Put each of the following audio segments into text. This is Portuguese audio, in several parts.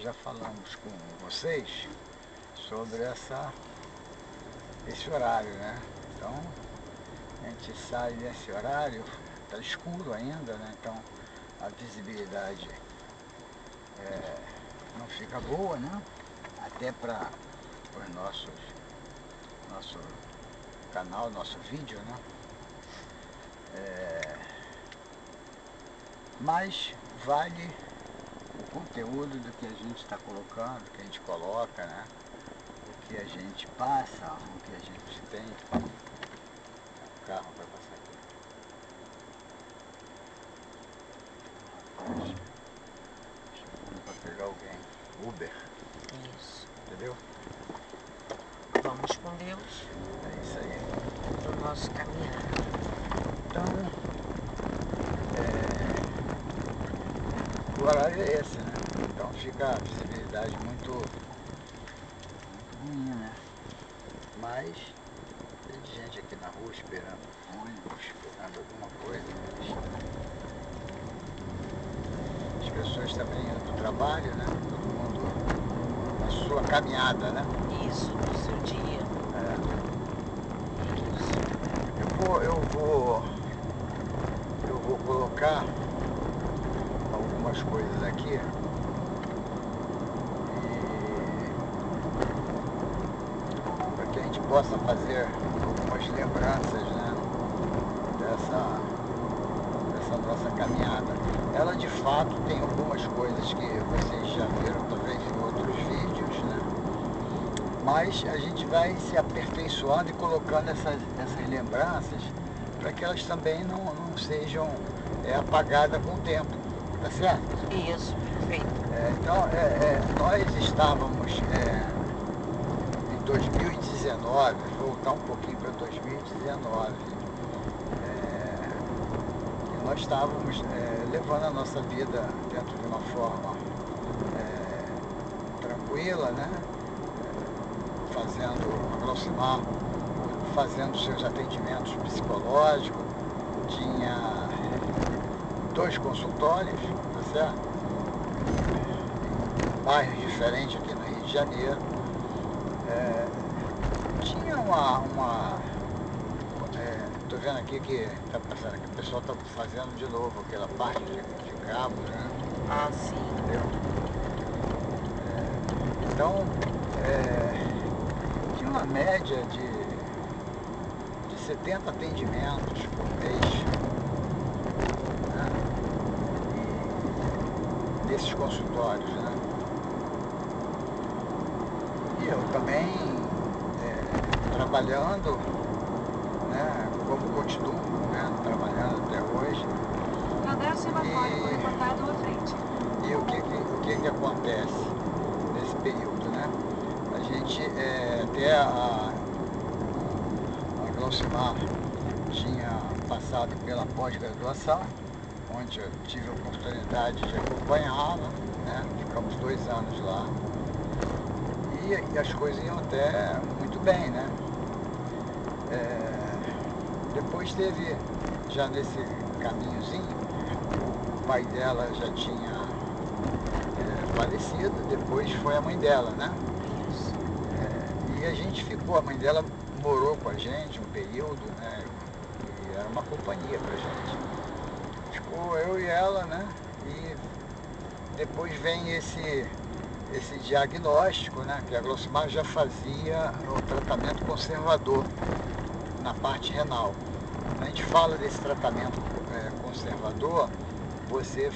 já falamos com vocês sobre esse horário, né? Então, a gente sai nesse horário, está escuro ainda, né? Então a visibilidade não fica boa, né? Até para o nosso canal, nosso vídeo, né? Mas vale o conteúdo do que a gente está colocando, do que a gente coloca, né? O que a gente passa, o que a gente tem. O carro vai passar aqui. Chamando para pegar alguém. Uber. Isso. Entendeu? Vamos com Deus. É isso aí. No nosso caminhar. Então, o horário é esse, né? Então fica a visibilidade muito ruim, né? Mas tem gente aqui na rua esperando ônibus, esperando alguma coisa. As pessoas também indo para o trabalho, né? Todo mundo na sua caminhada, né? Isso, no seu dia. Isso. Eu vou colocar algumas coisas aqui para que a gente possa fazer algumas lembranças, né, dessa nossa caminhada. Ela de fato tem algumas coisas que vocês já viram talvez em outros vídeos, né? Mas a gente vai se aperfeiçoando e colocando essas lembranças para que elas também não sejam apagadas com o tempo, tá certo? Isso, perfeito. Então, nós estávamos em 2019, voltar um pouquinho para 2019, e nós estávamos levando a nossa vida dentro de uma forma tranquila, né? Aproximar, fazendo seus atendimentos psicológicos, tinha 2 consultórios, tá certo? Em bairros diferentes aqui no Rio de Janeiro. Tinha tô vendo aqui que tá passando aqui, o pessoal tá fazendo de novo aquela parte de cabo, né? Ah, sim. Entendeu? Então, tinha uma média de 70 atendimentos por mês, né? E desses consultórios, né? E eu também trabalhando, né? Como continuo, né? Trabalhando até hoje. Radar sematório foi cortado à frente. E o que acontece nesse período, né? A gente até a Glaucimar tinha passado pela pós-graduação, onde eu tive a oportunidade de acompanhá-la, né? Ficamos 2 anos lá e as coisas iam até muito bem, né? Depois teve, já nesse caminhozinho, o pai dela já tinha falecido, depois foi a mãe dela, né? Isso. E a gente ficou, a mãe dela morou com a gente um período, né? E era uma companhia pra gente. Ficou eu e ela, né? E depois vem esse diagnóstico, né? Que a Glaucimar já fazia o tratamento conservador na parte renal. Quando a gente fala desse tratamento conservador, você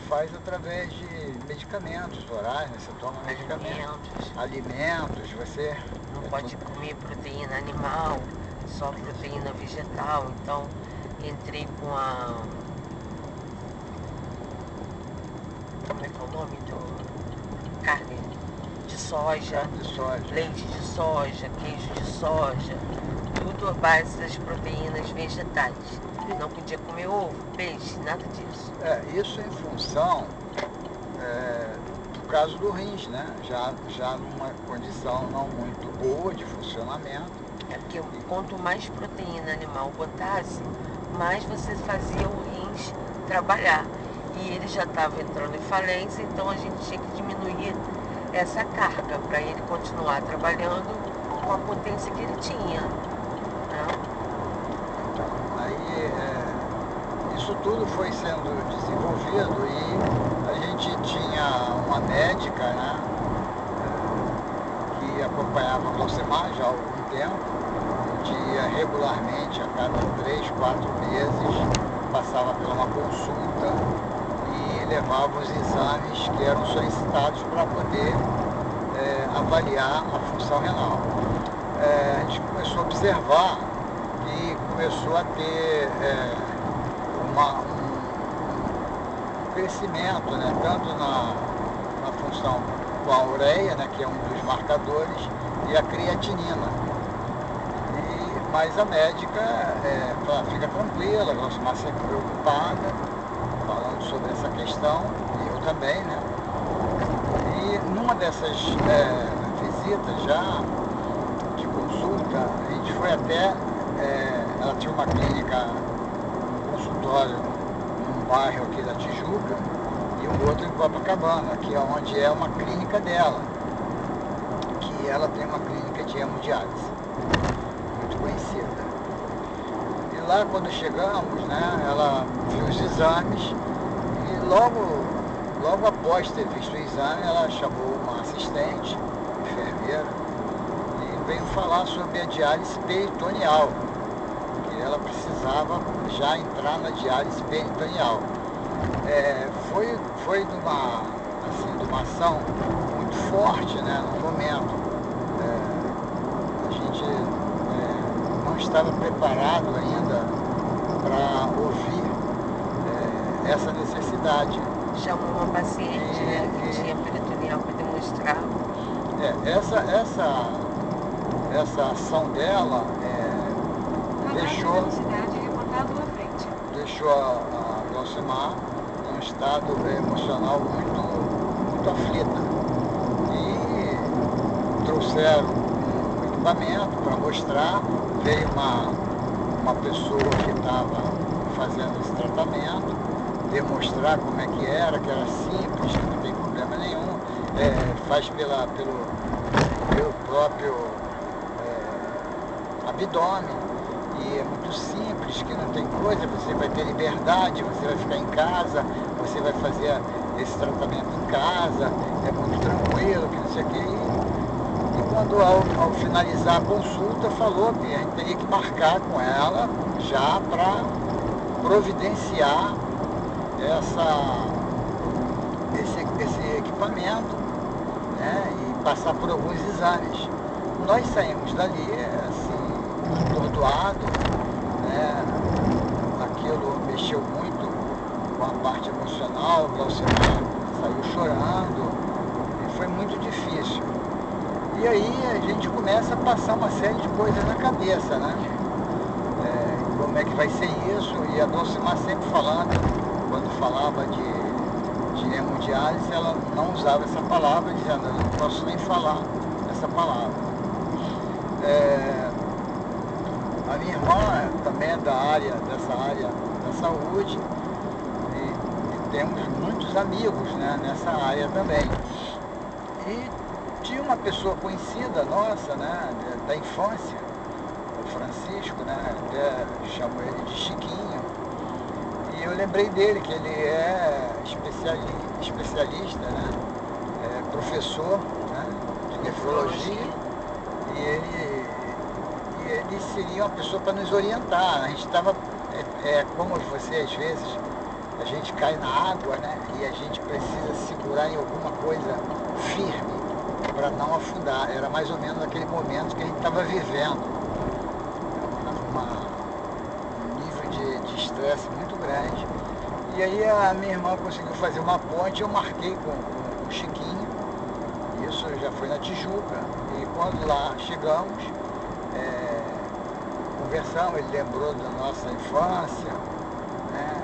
faz através de medicamentos orais, né? Você toma medicamentos, alimentos, você... Não pode comer proteína animal, só proteína vegetal. Então, entrei com a... Como é que é o nome do... Carne de soja, leite de soja, queijo de soja, tudo à base das proteínas vegetais. Não podia comer ovo, peixe, nada disso. Isso em função do caso do rins, né? Já numa condição não muito boa de funcionamento. Porque quanto mais proteína animal botasse, mais você fazia o rins trabalhar. e ele já estava entrando em falência, então a gente tinha que diminuir essa carga para ele continuar trabalhando com a potência que ele tinha, né? Então, aí isso tudo foi sendo desenvolvido e a gente tinha uma médica, né, que acompanhava o Glaucimar já há algum tempo, dia regularmente, a cada 3, 4 meses, passava por uma consulta e levava os exames que eram solicitados para poder avaliar a função renal. A gente começou a observar e começou a ter um crescimento, né, tanto na função com a ureia, né, que é um dos marcadores, e a creatinina. Mas a médica fala, fica tranquila, a Glaucimar sempre preocupada, falando sobre essa questão, e eu também, né? E numa dessas visitas já de consulta, a gente foi até, ela tinha uma clínica, um consultório num bairro aqui da Tijuca, e um outro em Copacabana, que é onde é uma clínica dela, que ela tem uma clínica de hemodiálise conhecida. E lá quando chegamos, né, ela viu os exames e logo após ter visto o exame, ela chamou uma assistente, enfermeira, e veio falar sobre a diálise peritoneal, que ela precisava já entrar na diálise peritoneal. Foi de uma ação muito forte, né, no momento. A gente não estava preparado ainda para ouvir essa necessidade. Chamou uma paciente que tinha peritoneal para demonstrar. Essa ação dela deixou a Glaucimar num estado emocional muito aflita. E trouxeram um equipamento para mostrar. Veio uma pessoa que estava fazendo esse tratamento, demonstrar como é que era simples, que não tem problema nenhum, faz pelo próprio abdômen, e é muito simples, que não tem coisa, você vai ter liberdade, você vai ficar em casa, você vai fazer esse tratamento em casa, é muito tranquilo, que não sei o que. E quando ao finalizar a consulta, falou que a gente teria que marcar com ela já para providenciar esse equipamento, né, e passar por alguns exames. Nós saímos dali assim, atordoado, né, aquilo mexeu muito com a parte emocional, o Glaucimar saiu chorando, e foi muito difícil. E aí a gente começa a passar uma série de coisas na cabeça, né? Como é que vai ser isso? E a Glaucimar sempre falando, quando falava de hemodiálise, ela não usava essa palavra, dizendo, eu não posso nem falar essa palavra. A minha irmã também é dessa área da saúde, e temos muitos amigos, né, nessa área também. E tinha uma pessoa conhecida nossa, né, da infância, o Francisco, né, até chamo ele de Chiquinho, e eu lembrei dele, que ele é especialista, né, professor, né, de nefrologia, e ele seria uma pessoa para nos orientar. A gente estava, como você às vezes, a gente cai na água, né, e a gente precisa segurar em alguma coisa firme para não afundar. Era mais ou menos aquele momento que a gente estava vivendo, um nível de estresse muito grande. E aí a minha irmã conseguiu fazer uma ponte, eu marquei com o Chiquinho, isso já foi na Tijuca, e quando lá chegamos, conversamos, ele lembrou da nossa infância, né,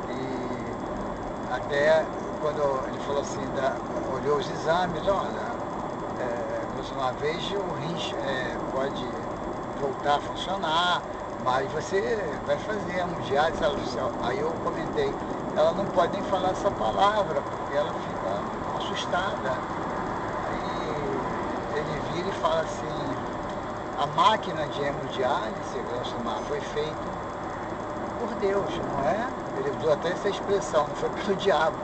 e até quando ele falou assim, olhou os exames, olha, uma vez o rins pode voltar a funcionar, mas você vai fazer hemodiálise. Aí eu comentei, ela não pode nem falar essa palavra, porque ela fica assustada. Aí ele vira e fala assim, a máquina de hemodiálise, Glosomar, foi feita por Deus, não é? Ele usou até essa expressão, não foi pelo diabo,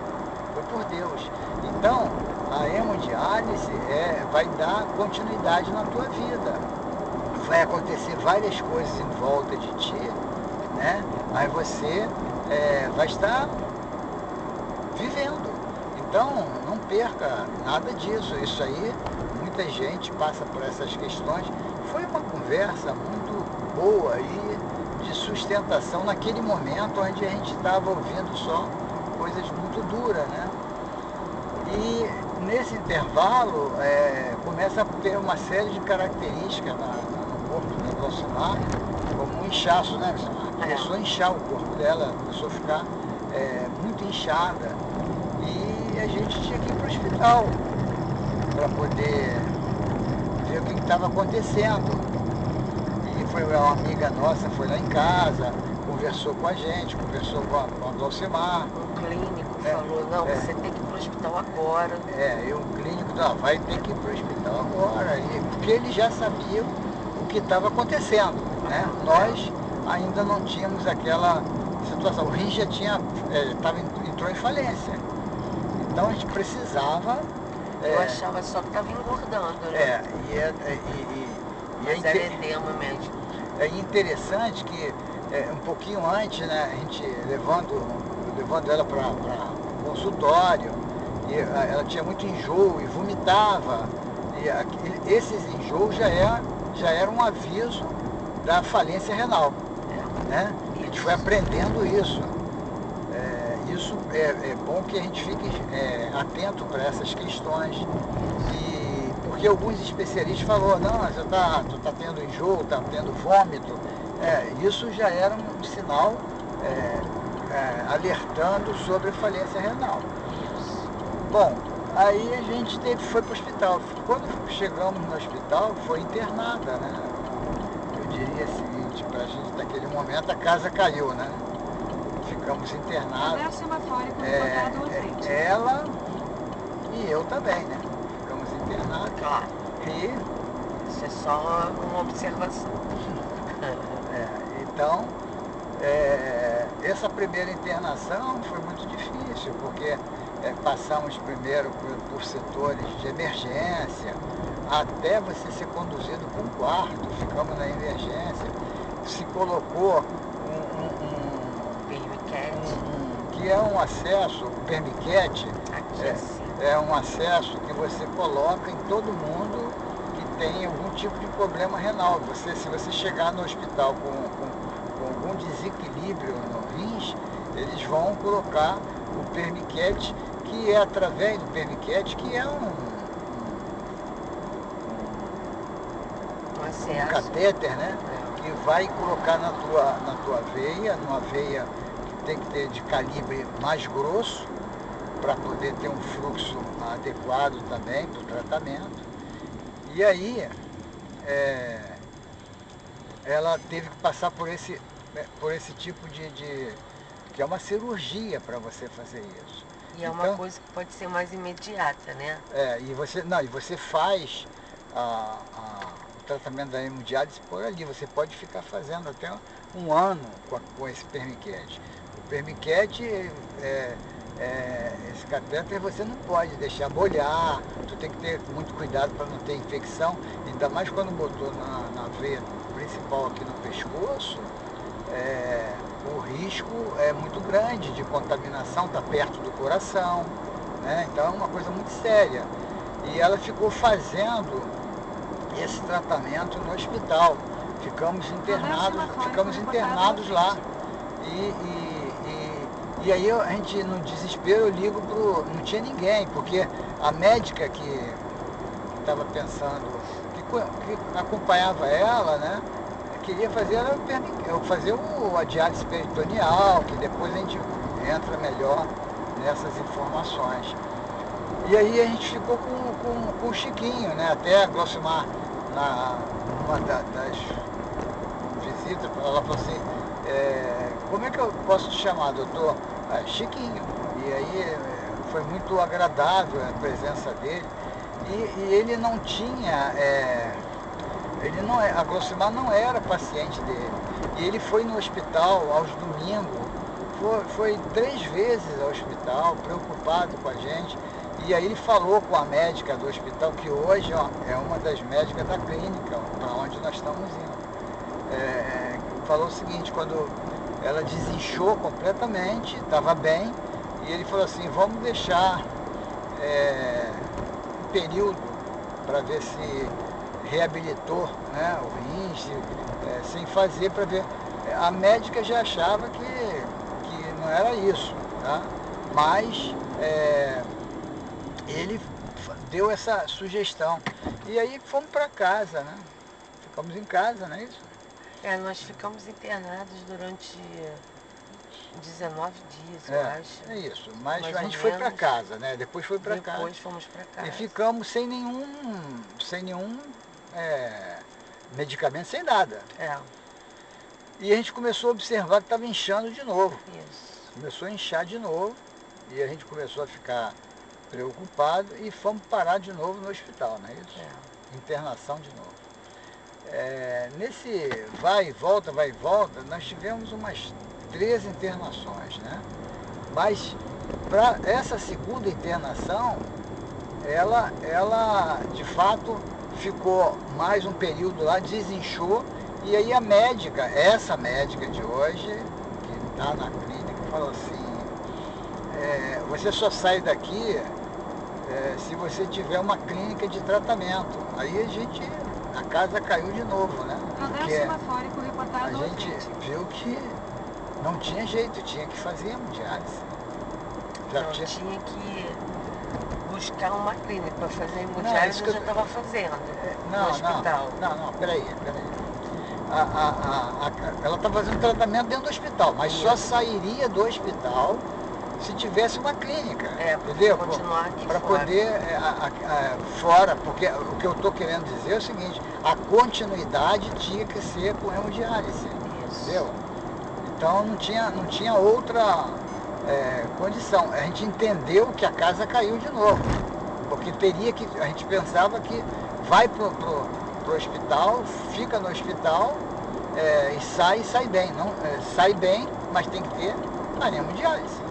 foi por Deus. Então, a hemodiálise vai dar continuidade na tua vida. Vai acontecer várias coisas em volta de ti, né? Mas você vai estar vivendo. Então, não perca nada disso. Isso aí, muita gente passa por essas questões. Foi uma conversa muito boa aí, de sustentação naquele momento onde a gente estava ouvindo só coisas muito duras, né? E nesse intervalo começa a ter uma série de características no corpo da Glosomar, como um inchaço, né, Glosomar? Começou a inchar o corpo dela, começou a ficar muito inchada. E a gente tinha que ir para o hospital para poder ver o que estava acontecendo. E foi uma amiga nossa, foi lá em casa, conversou com a gente, conversou com a Glosomar. O clínico falou, não, você tem que ir para o hospital agora. E o clínico, não, vai ter que ir para o hospital agora, porque ele já sabia o que estava acontecendo, né? Nós ainda não tínhamos aquela situação, o rim já tinha, entrou em falência, então a gente precisava... Eu achava só que estava engordando, né? Mas era edema mesmo. É interessante que um pouquinho antes, né, a gente levando ela para consultório, e ela tinha muito enjoo e vomitava, e esses enjoos já era um aviso da falência renal, né? A gente foi aprendendo isso. Isso é bom que a gente fique atento para essas questões, porque alguns especialistas falaram, não, tu tá tendo enjoo, tá tendo vômito, isso já era um sinal alertando sobre a falência renal. Bom, aí a gente foi para o hospital. Quando chegamos no hospital, foi internada, né? Eu diria o seguinte, para a gente naquele momento a casa caiu, né? Ficamos internados. Ela e eu também, né? Ficamos internados. Claro. E... Isso é só uma observação. Então, essa primeira internação foi muito difícil, porque passamos primeiro por setores de emergência, até você ser conduzido para um quarto, ficamos na emergência, se colocou que é um acesso, o permiquete, é um acesso que você coloca em todo mundo que tem algum tipo de problema renal. Se você chegar no hospital com algum desequilíbrio no rins, eles vão colocar o permiquete, que é através do permiquete, que é um catéter, né? Que vai colocar na tua veia, numa veia que tem que ter de calibre mais grosso, para poder ter um fluxo adequado também para o tratamento. E aí, ela teve que passar por esse tipo que é uma cirurgia para você fazer isso. E é uma coisa que pode ser mais imediata, né? E você faz o tratamento da hemodiálise por ali. Você pode ficar fazendo até um ano com esse permiquete. O permiquete, esse catéter, você não pode deixar molhar, tu tem que ter muito cuidado para não ter infecção, ainda mais quando botou na veia principal aqui no pescoço, o risco é muito grande de contaminação, está perto do coração, né? Então é uma coisa muito séria. E ela ficou fazendo esse tratamento no hospital. Ficamos internados lá. E aí a gente, no desespero, eu ligo não tinha ninguém, porque a médica que estava pensando, que acompanhava ela, né? Queria fazer a diálise peritoneal, que depois a gente entra melhor nessas informações. E aí a gente ficou com o Chiquinho, né? Até a Glosomar, numa das visitas, ela falou assim, como é que eu posso te chamar, doutor? Chiquinho. E aí foi muito agradável a presença dele. E ele não tinha, a Glocimar não era paciente dele. E ele foi no hospital aos domingos, foi 3 vezes ao hospital, preocupado com a gente. E aí ele falou com a médica do hospital, que hoje é uma das médicas da clínica, para onde nós estamos indo. Falou o seguinte, quando ela desinchou completamente, estava bem, e ele falou assim, vamos deixar um período para ver se reabilitou, né, o rins, sem fazer, para ver. A médica já achava que não era isso, tá? Mas ele deu essa sugestão. E aí fomos para casa, né? Ficamos em casa, não é isso? Nós ficamos internados durante 19 dias, eu acho. É isso, mas Mais a gente ou foi para menos. casa, né? Depois foi para casa. Depois fomos para casa. E ficamos sem nenhum medicamento, sem nada. E a gente começou a observar que estava inchando de novo. Isso. Começou a inchar de novo e a gente começou a ficar preocupado e fomos parar de novo no hospital, não é isso? Internação de novo. Nesse vai e volta, nós tivemos umas 13 internações, né? Mas para essa segunda internação, ela de fato ficou mais um período lá, desinchou, e aí a médica, essa médica de hoje, que está na clínica, falou assim, você só sai daqui se você tiver uma clínica de tratamento. Aí a casa caiu de novo, né? Radar semafórico reportado a gente viu que não tinha jeito, tinha que fazer hemodiálise. Tinha que buscar uma clínica para fazer hemodiálise, eu já estava fazendo no hospital. Não, peraí. Ela estava fazendo tratamento dentro do hospital, mas só sairia do hospital se tivesse uma clínica, entendeu? Para poder fora, porque o que eu estou querendo dizer é o seguinte, a continuidade tinha que ser com hemodiálise, entendeu? Então não tinha outra condição. A gente entendeu que a casa caiu de novo, porque a gente pensava que vai pro hospital, fica no hospital e sai bem. Não, sai bem, mas tem que ter a hemodiálise.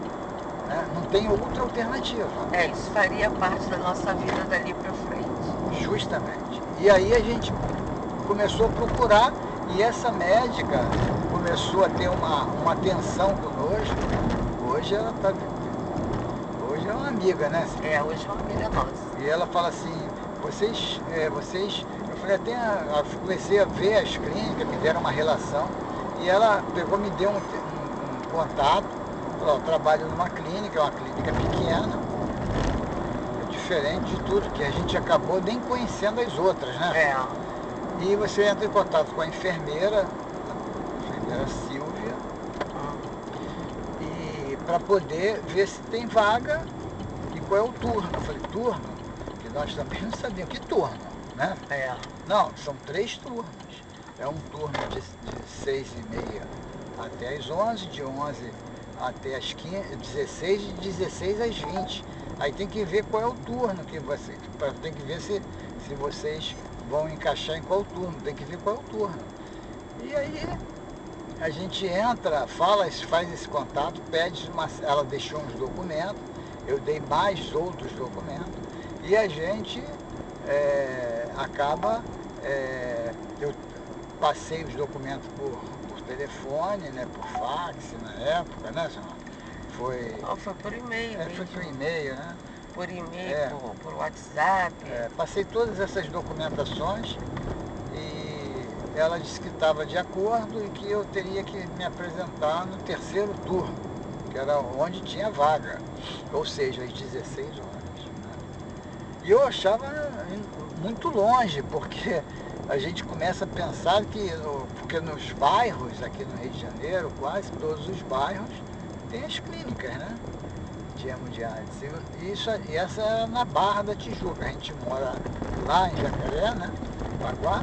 Não tem outra alternativa. Isso faria parte da nossa vida dali para frente. Justamente. E aí a gente começou a procurar e essa médica começou a ter uma atenção conosco. Hoje ela está... Hoje é uma amiga, né? Hoje é uma amiga nossa. E ela fala assim, vocês... Eu falei, comecei a ver as clínicas, me deram uma relação. E ela pegou, me deu um contato. Eu trabalho numa clínica, é uma clínica pequena, diferente de tudo, que a gente acabou nem conhecendo as outras, né? E você entra em contato com a enfermeira Silvia, e para poder ver se tem vaga e qual é o turno. Eu falei, turno? Que nós também não sabíamos. Que turno, né? Não, são 3 turnos. É um turno de 6h30 até as 11, de 11 até as 16 e 16 às 20. Aí tem que ver qual é o turno que você... Tem que ver se vocês vão encaixar em qual turno. Tem que ver qual é o turno. E aí a gente entra, faz esse contato, pede ela deixou uns documentos, eu dei mais outros documentos, e a gente acaba... eu passei os documentos por telefone, né, por fax na época, né, senhor? Foi por e-mail mesmo. Foi por e-mail, né? Por e-mail, por WhatsApp. Passei todas essas documentações e ela disse que estava de acordo e que eu teria que me apresentar no 3º turno, que era onde tinha vaga, ou seja, às 16 horas. Né? E eu achava muito longe, porque a gente começa a pensar que, porque nos bairros aqui no Rio de Janeiro, quase todos os bairros, tem as clínicas, né? De hemodiálise. E essa é na Barra da Tijuca. A gente mora lá em Jacaré, né? Baguá.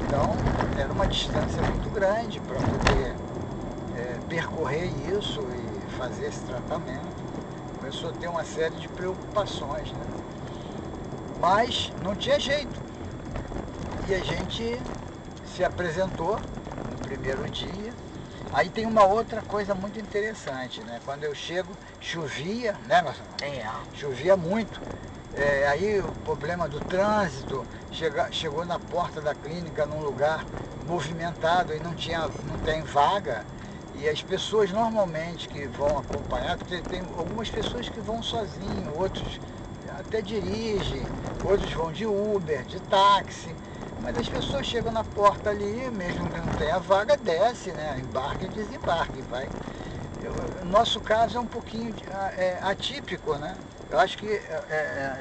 Então, era uma distância muito grande para poder percorrer isso e fazer esse tratamento, começou a ter uma série de preocupações, né? Mas não tinha jeito. E a gente se apresentou no primeiro dia. Aí tem uma outra coisa muito interessante, né? Quando eu chego, chovia, né, Marcelo? Chovia muito. Aí o problema do trânsito, chegou na porta da clínica num lugar movimentado e não tem vaga. E as pessoas normalmente que vão acompanhar, porque tem algumas pessoas que vão sozinhos, outros até dirigem, outros vão de Uber, de táxi. Mas as pessoas chegam na porta ali, mesmo que não tenha vaga, desce, né? Embarca e desembarca e vai. O nosso caso é um pouquinho atípico, né? Eu acho que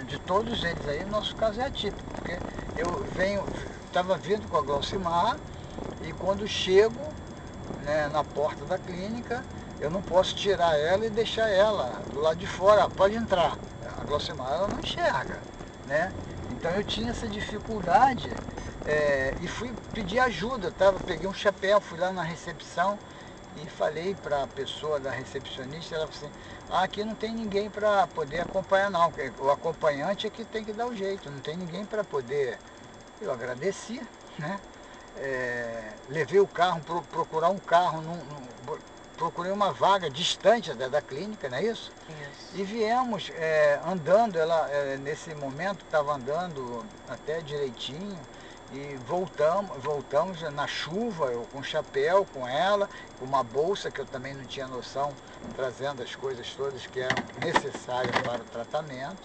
de todos eles aí, o nosso caso é atípico, porque eu estava vindo com a Glaucimar e quando chego, né, na porta da clínica, eu não posso tirar ela e deixar ela do lado de fora, pode entrar. A Glaucimar, ela não enxerga, né? Então eu tinha essa dificuldade e fui pedir ajuda, peguei um chapéu, fui lá na recepção e falei para a pessoa da recepcionista, ela falou assim, aqui não tem ninguém para poder acompanhar não, porque o acompanhante é que tem que dar o jeito, não tem ninguém para poder. Eu agradeci, né? Levei o carro, procurar um carro, procurei uma vaga distante da clínica, não é isso? Isso. E viemos andando, ela nesse momento estava andando até direitinho, e voltamos na chuva, eu com chapéu, com ela, com uma bolsa que eu também não tinha noção, trazendo as coisas todas que eram necessárias para o tratamento.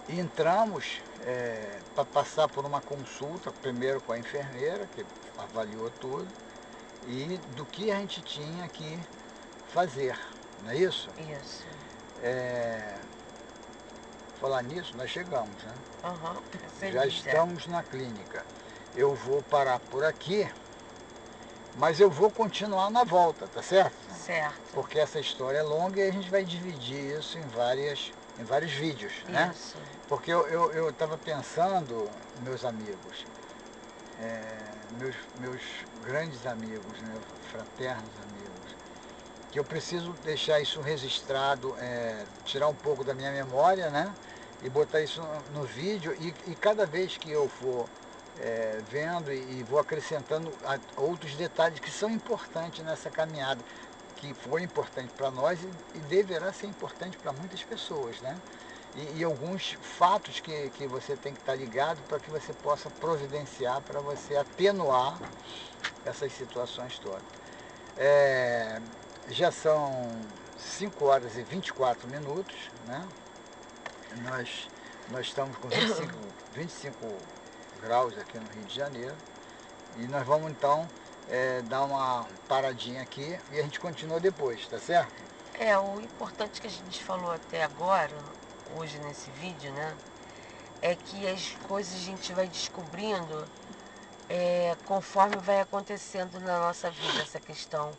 E entramos para passar por uma consulta, primeiro com a enfermeira, que avaliou tudo, e do que a gente tinha que fazer, não é isso? Isso. Falar nisso, nós chegamos, né? Já estamos na clínica. Eu vou parar por aqui, mas eu vou continuar na volta, tá certo? Certo. Porque essa história é longa e a gente vai dividir isso em vários vídeos, né? Isso. Porque eu estava pensando, meus amigos, meus grandes amigos, meus fraternos amigos, que eu preciso deixar isso registrado, tirar um pouco da minha memória, né? E botar isso no vídeo e cada vez que eu for vendo e vou acrescentando outros detalhes que são importantes nessa caminhada, que foi importante para nós e deverá ser importante para muitas pessoas, né? E alguns fatos que você tem que estar ligado para que você possa providenciar, para você atenuar essas situações todas. Já são 5 horas e 24 minutos, né? Nós estamos com 25 graus aqui no Rio de Janeiro e nós vamos então dar uma paradinha aqui e a gente continua depois, tá certo? O importante que a gente falou até agora, hoje nesse vídeo, né, é que as coisas a gente vai descobrindo conforme vai acontecendo na nossa vida essa questão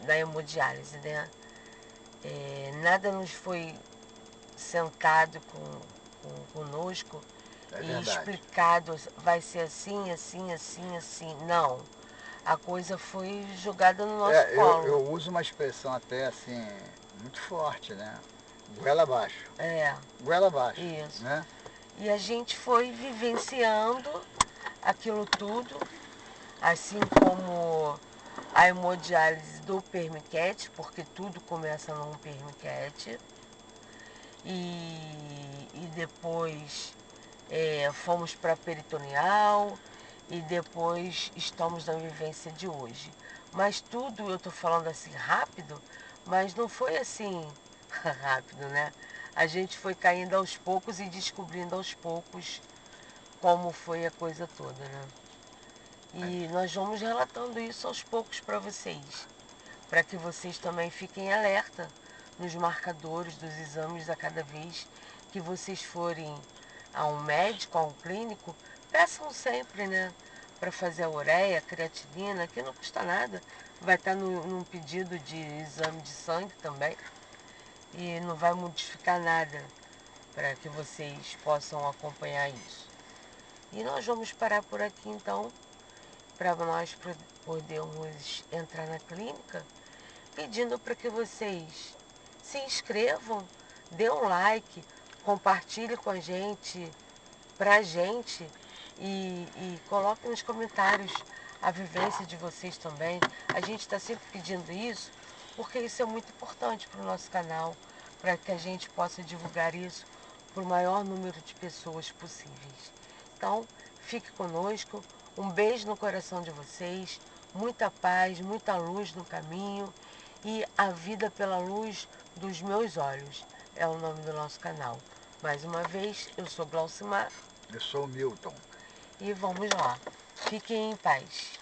da hemodiálise, né? Nada nos foi sentado conosco e explicado, vai ser assim, assim, assim, assim. Não. A coisa foi jogada no nosso colo. Eu uso uma expressão até assim, muito forte, né? Goela abaixo. Goela abaixo. Isso. Né? E a gente foi vivenciando aquilo tudo, assim como a hemodiálise do permiquete, porque tudo começa num permiquete. E depois fomos para peritoneal e depois estamos na vivência de hoje. Mas tudo, eu estou falando assim rápido, mas não foi assim rápido, né? A gente foi caindo aos poucos e descobrindo aos poucos como foi a coisa toda, né? E nós vamos relatando isso aos poucos para vocês, para que vocês também fiquem alerta nos marcadores dos exames a cada vez que vocês forem a um médico, a um clínico, peçam sempre, né? Para fazer a ureia, a creatinina, que não custa nada. Vai estar num pedido de exame de sangue também. E não vai modificar nada para que vocês possam acompanhar isso. E nós vamos parar por aqui então. para nós podermos entrar na clínica, pedindo para que vocês se inscrevam, dê um like, compartilhe com a gente, pra gente e coloquem nos comentários a vivência de vocês também. A gente está sempre pedindo isso porque isso é muito importante para o nosso canal, para que a gente possa divulgar isso para o maior número de pessoas possíveis. Então, fique conosco, um beijo no coração de vocês, muita paz, muita luz no caminho e a vida pela luz dos meus olhos é o nome do nosso canal. Mais uma vez, eu sou Glaucimar. Eu sou o Milton. E vamos lá. Fiquem em paz.